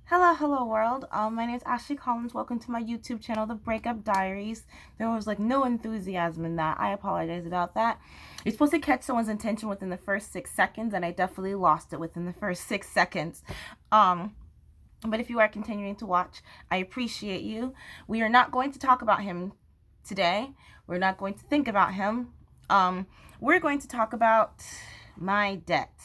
Hello world. My name is Ashley Collins. Welcome to my YouTube channel, The Breakup Diaries. There was like no enthusiasm in that. I apologize about that. You're supposed to catch someone's attention within the first 6 seconds, and I definitely lost it within the first 6 seconds. But if you are continuing to watch, I appreciate you. We are not going to talk about him today. We're not going to think about him. We're going to talk about my debt.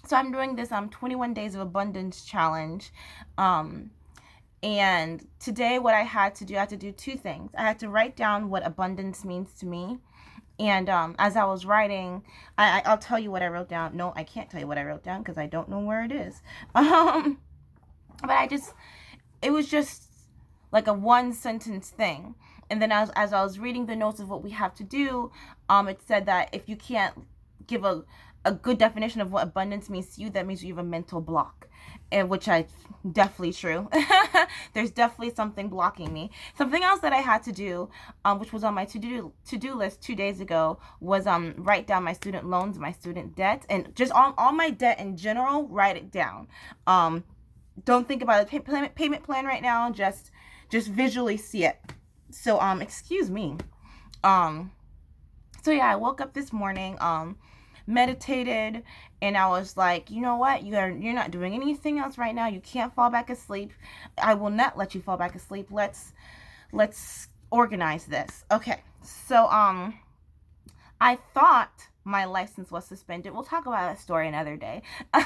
So I'm doing this 21 days of abundance challenge. And today what I had to do, I had to do two things. I had to write down what abundance means to me. And as I was writing, I'll tell you what I wrote down. No, I can't tell you what I wrote down because I don't know where it is. But it was just like a one sentence thing. And then as I was reading the notes of what we have to do, it said that if you can't give a good definition of what abundance means to you, that means you have a mental block, and which I definitely true. There's definitely something blocking me. Something else that I had to do, which was on my to-do list 2 days ago, was write down my student loans, my student debt, and just all my debt in general. Write it down. Don't think about a payment plan right now. Just visually see it. So excuse me. So yeah, I woke up this morning, meditated, and I was like, you know what? You're not doing anything else right now. You can't fall back asleep. I will not let you fall back asleep. Let's organize this. Okay. So I thought my license was suspended. We'll talk about that story another day.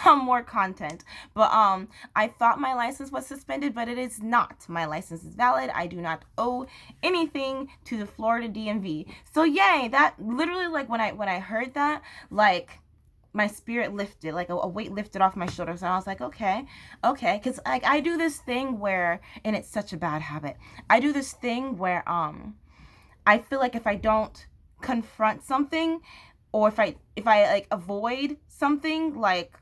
More content. But I thought my license was suspended, but it is not. My license is valid. I do not owe anything to the Florida DMV. So yay, that literally, like, when I heard that, like, my spirit lifted, like a weight lifted off my shoulders. And I was like, okay. Because like I do this thing where, and it's such a bad habit, I do this thing where I feel like if I don't confront something, or if I like avoid something, like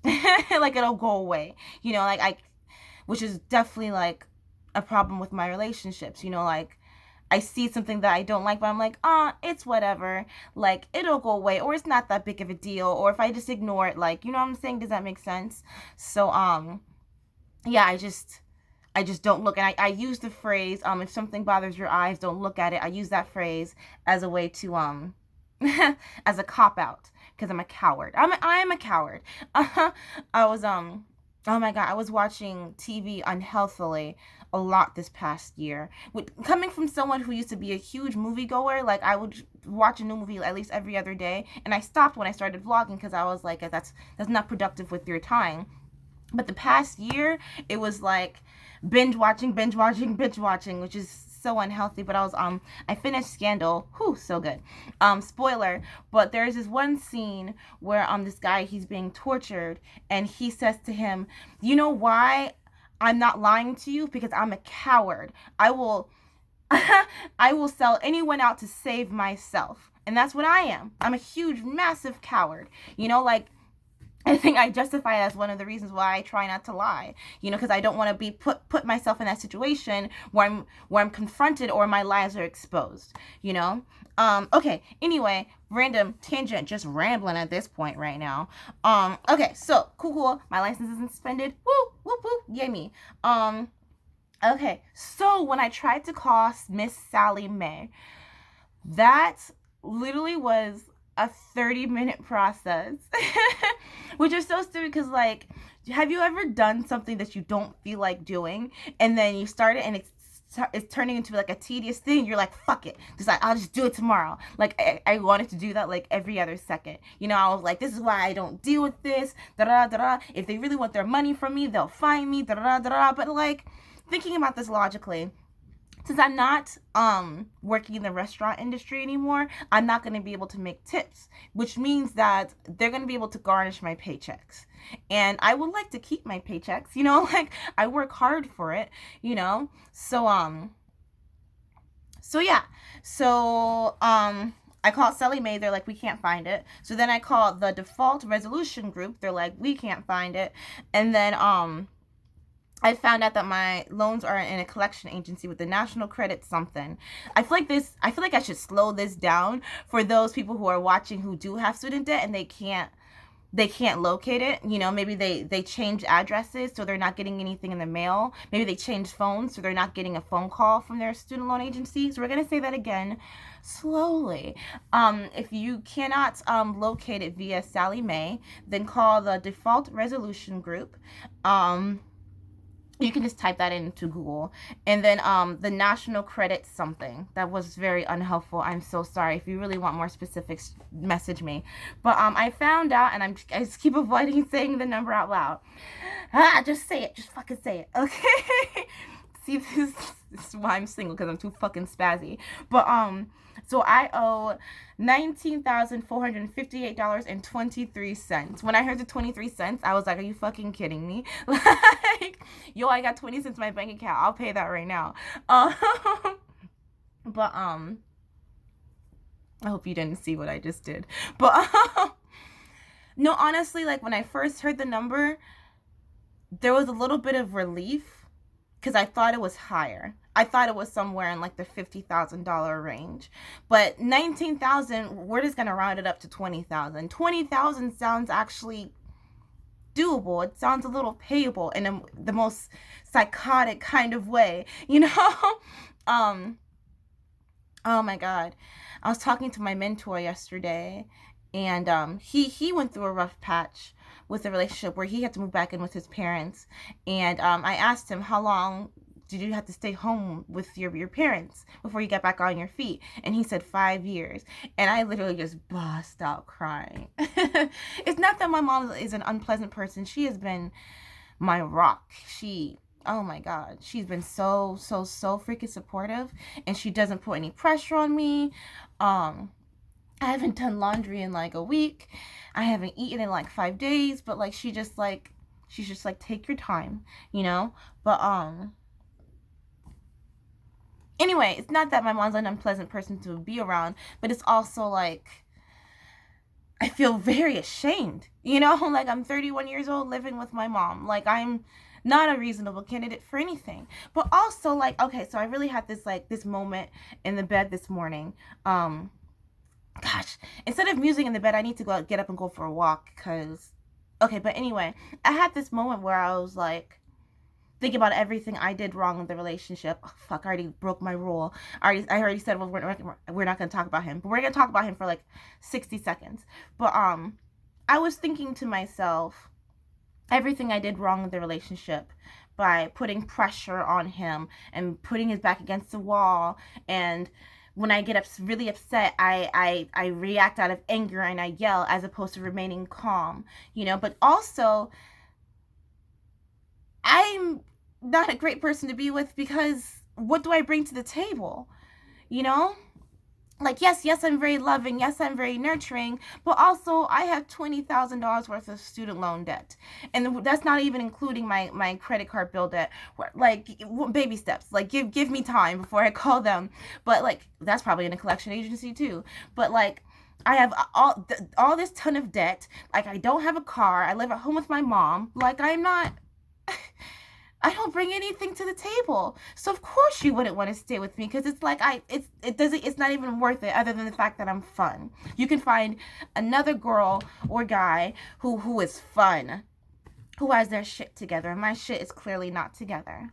like it'll go away, which is definitely like a problem with my relationships. Like I see something that I don't like, but I'm like, it's whatever, like it'll go away, or it's not that big of a deal, or if I just ignore it, like, you know what I'm saying? Does that make sense? So yeah, I just don't look. And I use the phrase, if something bothers your eyes, don't look at it. I use that phrase as a way to as a cop out, because I'm a coward. I'm a coward. I was oh my god, I was watching TV unhealthily a lot this past year. Coming from someone who used to be a huge moviegoer, like I would watch a new movie at least every other day, and I stopped when I started vlogging because I was like, that's not productive with your time. But the past year, it was like binge watching, which is so unhealthy. But I finished Scandal. Whew, so good. Spoiler, but there's this one scene where this guy, he's being tortured, and he says to him, "You know why I'm not lying to you? Because I'm a coward. I will I will sell anyone out to save myself." And that's what I am. I'm a huge, massive coward. Like, I think I justify it as one of the reasons why I try not to lie, because I don't want to be put myself in that situation where I'm confronted or my lies are exposed. Okay. Anyway, random tangent, just rambling at this point right now. Okay. So cool. My license isn't suspended. Woo, whoop, whoop. Yay me. Okay. So when I tried to call Miss Sally Mae, that literally was a 30-minute process. Which is so stupid because, like, have you ever done something that you don't feel like doing, and then you start it and it's turning into like a tedious thing? You're like, fuck it, I'll just do it tomorrow. Like I wanted to do that like every other second. I was like, this is why I don't deal with this. Da da da. If they really want their money from me, they'll find me. Da da da da. But like, thinking about this logically, since I'm not working in the restaurant industry anymore, I'm not going to be able to make tips, which means that they're going to be able to garnish my paychecks. And I would like to keep my paychecks, like I work hard for it. So yeah. So I called Sally Mae. They're like, we can't find it. So then I called the default resolution group. They're like, we can't find it. And then I found out that my loans are in a collection agency with the National Credit something. I feel like I should slow this down for those people who are watching who do have student debt and they can't they can't locate it. You know, maybe they changed addresses, so they're not getting anything in the mail. Maybe they changed phones, so they're not getting a phone call from their student loan agency. So we're going to say that again slowly. If you cannot locate it via Sally Mae, then call the default resolution group. You can just type that into Google. And then the national credit something. That was very unhelpful. I'm so sorry. If you really want more specifics, message me. But I found out, and I just keep avoiding saying the number out loud. Just say it. Just fucking say it. Okay? See, this is why I'm single, because I'm too fucking spazzy. But so I owe $19,458.23. When I heard the 23 cents, I was like, are you fucking kidding me? Like, yo, I got 20 cents in my bank account. I'll pay that right now. But I hope you didn't see what I just did. But no, honestly, like when I first heard the number, there was a little bit of relief because I thought it was higher. I thought it was somewhere in like the $50,000 range. But 19,000, we're just going to round it up to 20,000. 20,000 sounds actually doable. It sounds a little payable in the most psychotic kind of way, you know? Oh my God. I was talking to my mentor yesterday, and he went through a rough patch with a relationship where he had to move back in with his parents. And I asked him, how long did you have to stay home with your parents before you got back on your feet? And he said 5 years. And I literally just bust out crying. It's not that my mom is an unpleasant person. She has been my rock. Oh my God, she's been so freaking supportive, and she doesn't put any pressure on me. I haven't done laundry in like a week. I haven't eaten in like 5 days, but like she's just like take your time, you know? But anyway, it's not that my mom's an unpleasant person to be around, but it's also like I feel very ashamed, you know? Like I'm 31 years old living with my mom. Like I'm not a reasonable candidate for anything. But also like, okay, so I really had this moment in the bed this morning. Gosh, instead of musing in the bed, I need to get up and go for a walk because, okay, but anyway, I had this moment where I was like, thinking about everything I did wrong in the relationship. Oh, fuck, I already broke my rule. I already said, well, we're not going to talk about him, but we're going to talk about him for like 60 seconds. But I was thinking to myself, everything I did wrong in the relationship by putting pressure on him and putting his back against the wall, and when I get really upset, I react out of anger and I yell as opposed to remaining calm, you know. But also, I'm not a great person to be with because what do I bring to the table, you know? Like, yes, I'm very loving. Yes, I'm very nurturing. But also, I have $20,000 worth of student loan debt. And that's not even including my credit card bill debt. Like, baby steps. Like, give me time before I call them. But, like, that's probably in a collection agency, too. But, like, I have all this ton of debt. Like, I don't have a car. I live at home with my mom. Like, I'm not... I don't bring anything to the table. So of course you wouldn't want to stay with me because it's like it's not even worth it other than the fact that I'm fun. You can find another girl or guy who is fun, who has their shit together, and my shit is clearly not together.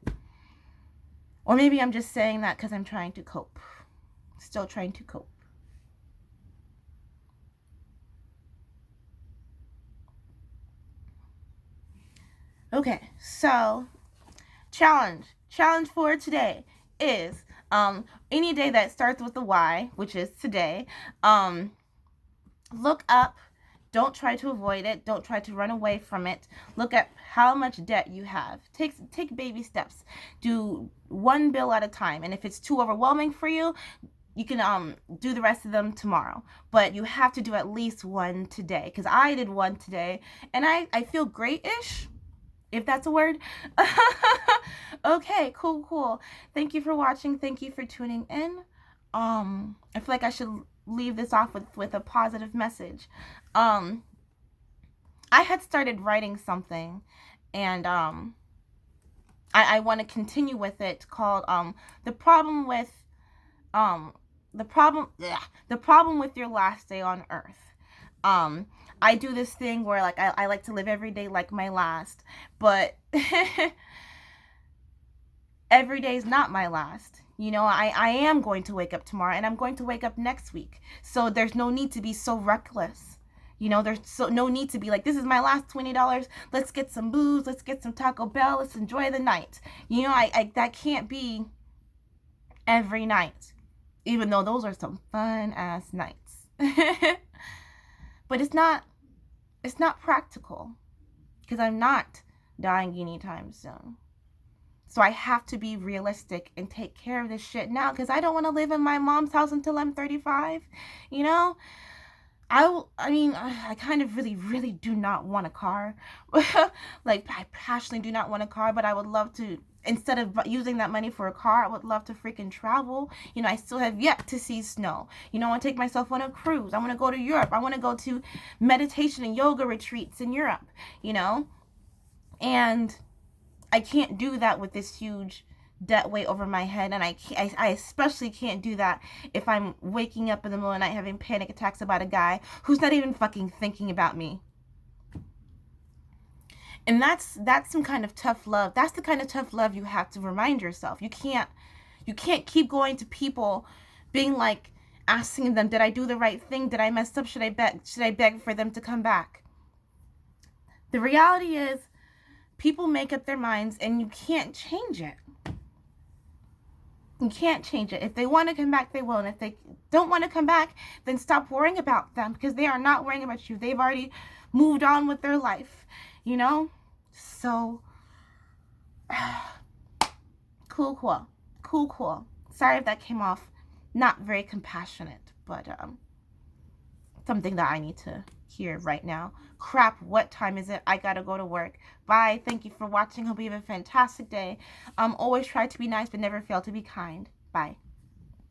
Or maybe I'm just saying that because I'm trying to cope. Still trying to cope. Okay, so challenge for today is any day that starts with a Y, which is today. Look up. Don't try to avoid it. Don't try to run away from it. Look at how much debt you have. Take baby steps. Do one bill at a time. And if it's too overwhelming for you, you can do the rest of them tomorrow. But you have to do at least one today. Because I did one today, and I feel great-ish, if that's a word. Okay, cool. Thank you for watching. Thank you for tuning in. I feel like I should leave this off with a positive message. I had started writing something, and I want to continue with it, called the problem with your last day on Earth. Um, I do this thing where like I like to live every day like my last, but every day is not my last. You know, I am going to wake up tomorrow and I'm going to wake up next week. So there's no need to be so reckless. You know, there's no need to be like, this is my last $20. Let's get some booze. Let's get some Taco Bell. Let's enjoy the night. You know, I that can't be every night, even though those are some fun ass nights. But it's not practical because I'm not dying anytime soon. So I have to be realistic and take care of this shit now because I don't want to live in my mom's house until I'm 35. You know, I mean, I kind of really, really do not want a car. Like, I passionately do not want a car, but I would love to. Instead of using that money for a car, I would love to freaking travel. You know, I still have yet to see snow. You know, I want to take myself on a cruise. I want to go to Europe. I want to go to meditation and yoga retreats in Europe, you know? And I can't do that with this huge debt weight over my head, and I especially can't do that if I'm waking up in the middle of the night having panic attacks about a guy who's not even fucking thinking about me. And that's some kind of tough love. That's the kind of tough love you have to remind yourself. You can't keep going to people being like, asking them, did I do the right thing? Did I mess up? Should I beg for them to come back? The reality is people make up their minds and you can't change it. You can't change it. If they want to come back, they will. And if they don't want to come back, then stop worrying about them because they are not worrying about you. They've already moved on with their life, you know? So, cool. Sorry if that came off not very compassionate, but something that I need to hear right now. Crap, what time is it? I gotta go to work. Bye. Thank you for watching. Hope you have a fantastic day. Always try to be nice, but never fail to be kind. Bye.